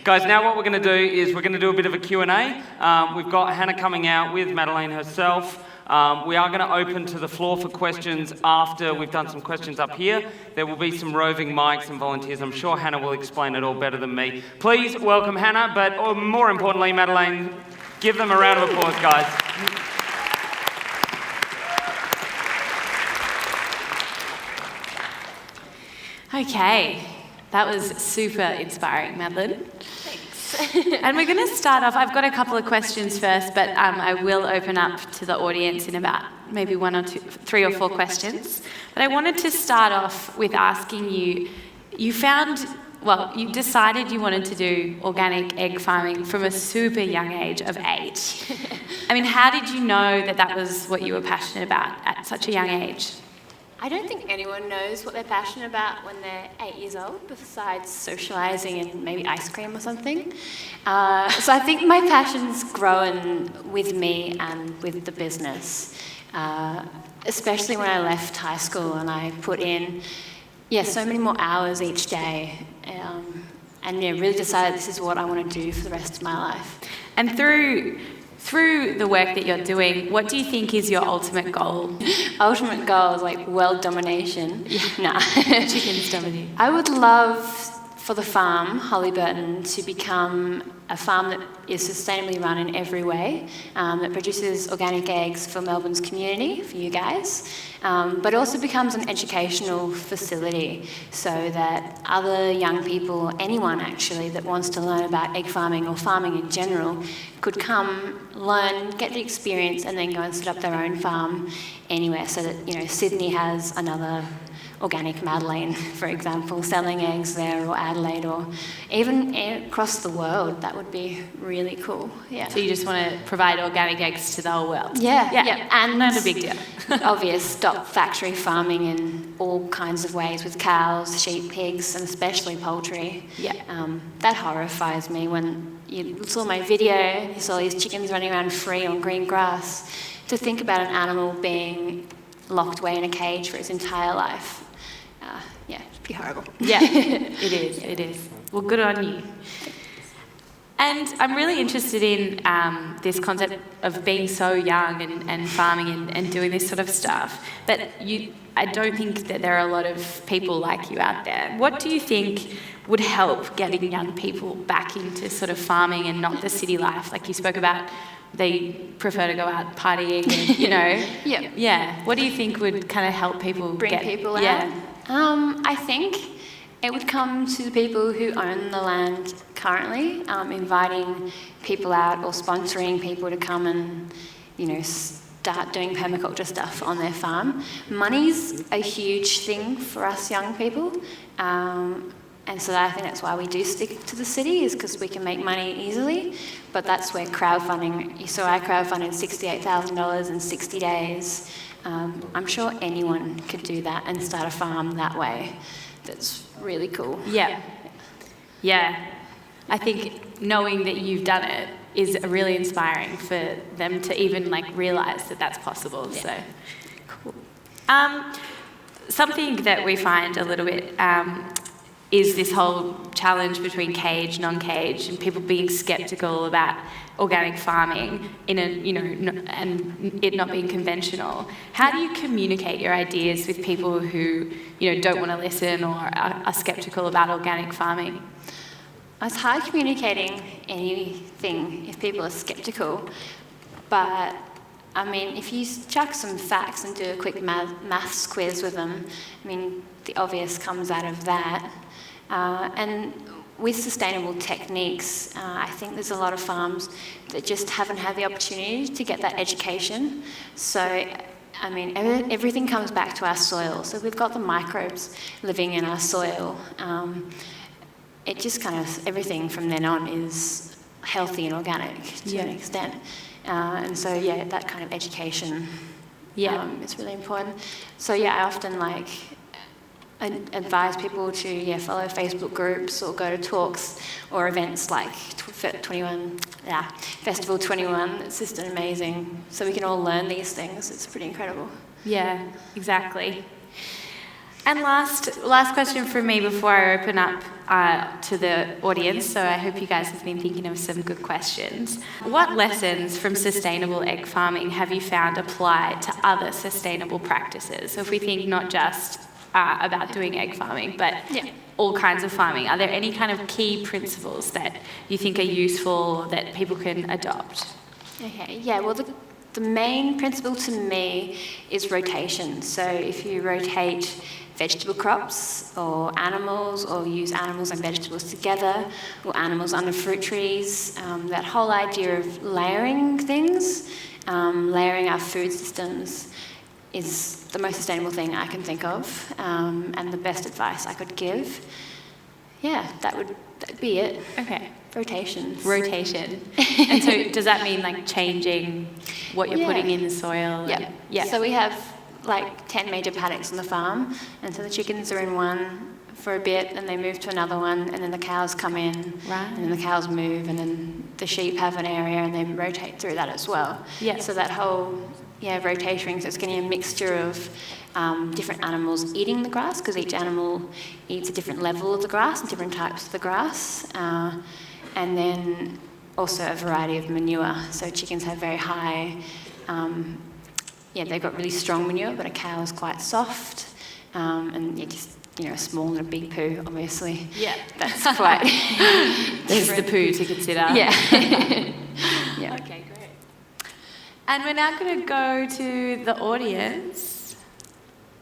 Guys, now what we're going to do is we're going to do a bit of a Q&A. We've got Hannah coming out with Madelaine herself. We are going to open to the floor for questions after we've done some questions up here. There will be some roving mics and volunteers. I'm sure Hannah will explain it all better than me. Please welcome Hannah, but more importantly, Madelaine. Give them a round of applause, guys. Okay, that was super inspiring, Madelaine. Thanks. And we're going to start off. I've got a couple of questions first, but I will open up to the audience in about maybe 1 or 2, 3 or 4 questions. But I wanted to start off with asking you, you decided you wanted to do organic egg farming from a super young age of 8. I mean, how did you know that that was what you were passionate about at such a young age? I don't think anyone knows what they're passionate about when they're 8 years old, besides socialising and maybe ice cream or something. So I think my passion's grown with me and with the business, especially when I left high school and I put in so many more hours each day, and really decided this is what I want to do for the rest of my life. And through the work that you're doing, what do you think is your ultimate goal? Ultimate goal is like world domination. Nah. Chickens dominate. I would love for the farm, Hollyburton, to become a farm that is sustainably run in every way, that produces organic eggs for Melbourne's community, for you guys, but also becomes an educational facility so that other young people, anyone actually that wants to learn about egg farming or farming in general, could come, learn, get the experience and then go and set up their own farm anywhere, so that, Sydney has another organic Madelaine, for example, selling eggs there, or Adelaide, or even across the world. That would be really cool. Yeah. So you just want to provide organic eggs to the whole world? Yeah. And not a big deal. Obvious, stop factory farming in all kinds of ways with cows, sheep, pigs, and especially poultry. Yeah. That horrifies me when you saw my video, you saw these chickens running around free on green grass. To think about an animal being locked away in a cage for its entire life. It'd be horrible. Yeah, it is. Well, good on you. And I'm really interested in this concept of being so young and farming and doing this sort of stuff. But I don't think that there are a lot of people like you out there. What do you think would help getting young people back into sort of farming and not the city life? Like you spoke about, they prefer to go out partying and, Yeah. What do you think would kind of help people bring people out? I think it would come to the people who own the land currently, inviting people out or sponsoring people to come and, start doing permaculture stuff on their farm. Money's a huge thing for us young people, and so I think that's why we do stick to the city, is because we can make money easily. But that's where crowdfunding, you saw I crowdfunded $68,000 in 60 days. I'm sure anyone could do that and start a farm that way. That's really cool. Yeah. I think knowing that you've done it is really inspiring for them to even realise that that's possible. Yeah. So cool. Something that we find a little bit is this whole challenge between cage, non-cage, and people being sceptical about organic farming and it not being conventional. How do you communicate your ideas with people who don't want to listen or are sceptical about organic farming? It's hard communicating anything if people are sceptical, but if you chuck some facts and do a quick maths quiz with them, the obvious comes out of that. And with sustainable techniques, I think there's a lot of farms that just haven't had the opportunity to get that education. So, everything comes back to our soil. So we've got the microbes living in our soil. It just everything from then on is healthy and organic to an extent. And so, that kind of education is really important. So, I often advise people to follow Facebook groups or go to talks or events like festival21. It's just amazing. So we can all learn these things. It's pretty incredible. Yeah, exactly. And last question from me before I open up to the audience, so I hope you guys have been thinking of some good questions. What lessons from sustainable egg farming have you found applied to other sustainable practices? So if we think not just about doing egg farming, but all kinds of farming, are there any kind of key principles that you think are useful that people can adopt? Okay, yeah, well, the main principle to me is rotation. So if you rotate vegetable crops or animals, or use animals and vegetables together, or animals under fruit trees, that whole idea of layering things, layering our food systems is the most sustainable thing I can think of, and the best advice I could give. Yeah, that'd be it. Okay. Rotation. And so does that mean like changing what you're putting in the soil? Yeah. So we have like 10 major paddocks on the farm, and so the chickens are in one for a bit, and they move to another one, and then the cows come in, and then the cows move, and then the sheep have an area, and they rotate through that as well. Yeah. So that whole rotation, so it's getting a mixture of different animals eating the grass, because each animal eats a different level of the grass and different types of the grass, and then also a variety of manure. So chickens have very high, they've got really strong manure, but a cow is quite soft, and a small and a big poo, obviously. Yeah. That's quite There's the poo to consider. Yeah. Okay, great. And we're now going to go to the audience.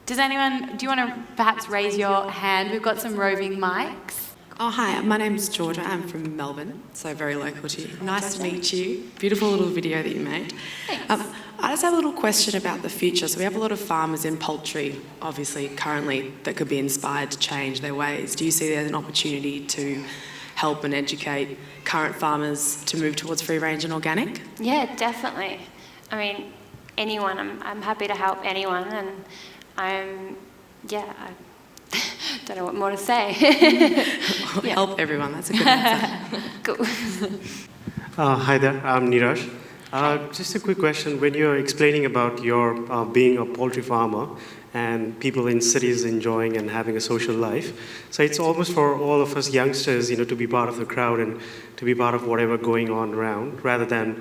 Do you want to perhaps raise your hand? We've got some roving mics. Oh, hi, my name's Georgia. I'm from Melbourne, so very local to you. Nice to meet you. Beautiful little video that you made. Thanks. I just have a little question about the future. So we have a lot of farmers in poultry, obviously, currently, that could be inspired to change their ways. Do you see there's an opportunity to help and educate current farmers to move towards free range and organic? Yeah, definitely. I mean, anyone. I'm happy to help anyone, and I don't know what more to say. Help everyone, that's a good answer. Cool. Hi there, I'm Niraj. Just a quick question. When you're explaining about your being a poultry farmer and people in cities enjoying and having a social life, so it's almost for all of us youngsters, to be part of the crowd and to be part of whatever going on around, rather than,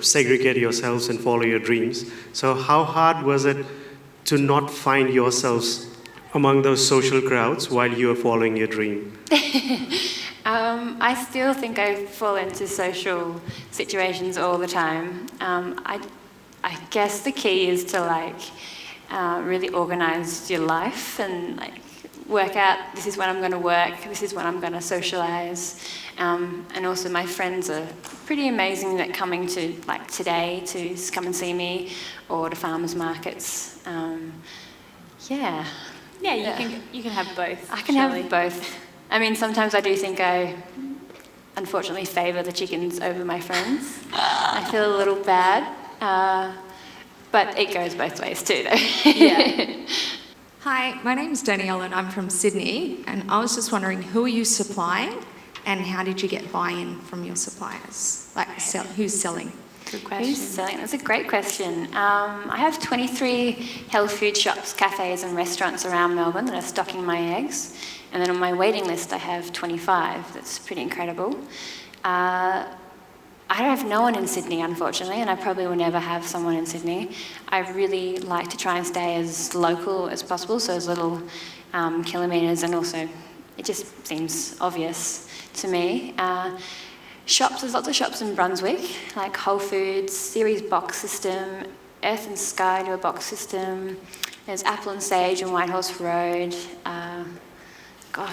segregate yourselves and follow your dreams. So how hard was it to not find yourselves among those social crowds while you are following your dream? I still think I fall into social situations all the time. I guess the key is to really organise your life and work out, this is when I'm going to work, this is when I'm going to socialise. And also my friends are pretty amazing at coming to today to come and see me, or to farmers markets. You can have both. I can have both. I mean, sometimes I do think I unfortunately favour the chickens over my friends. I feel a little bad, but it goes both ways too, though. Yeah. Hi, my name's Danielle and I'm from Sydney, and I was just wondering, who are you supplying and how did you get buy-in from your suppliers? Who's selling? Good question. Who's selling? That's a great question. I have 23 health food shops, cafes and restaurants around Melbourne that are stocking my eggs. And then on my waiting list I have 25. That's pretty incredible. I don't have no one in Sydney, unfortunately, and I probably will never have someone in Sydney. I really like to try and stay as local as possible, so as little kilometres, and also it just seems obvious to me. Shops, there's lots of shops in Brunswick, like Whole Foods, Series Box System, Earth and Sky do a box system. There's Apple and Sage on Whitehorse Road.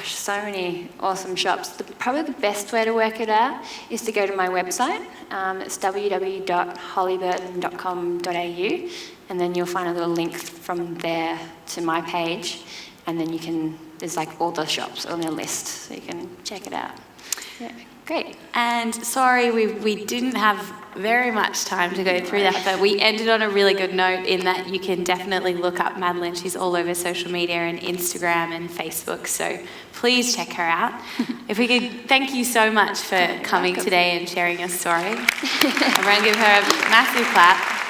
So many awesome shops. Probably the best way to work it out is to go to my website. It's www.hollyburton.com.au, and then you'll find a little link from there to my page, and then there's all the shops on their list, so you can check it out. Yeah. Great. And sorry, we didn't have very much time to go through that, but we ended on a really good note in that you can definitely look up Madelaine. She's all over social media and Instagram and Facebook, so please check her out. If we could, thank you so much for coming today and sharing your story. Everyone give her a massive clap.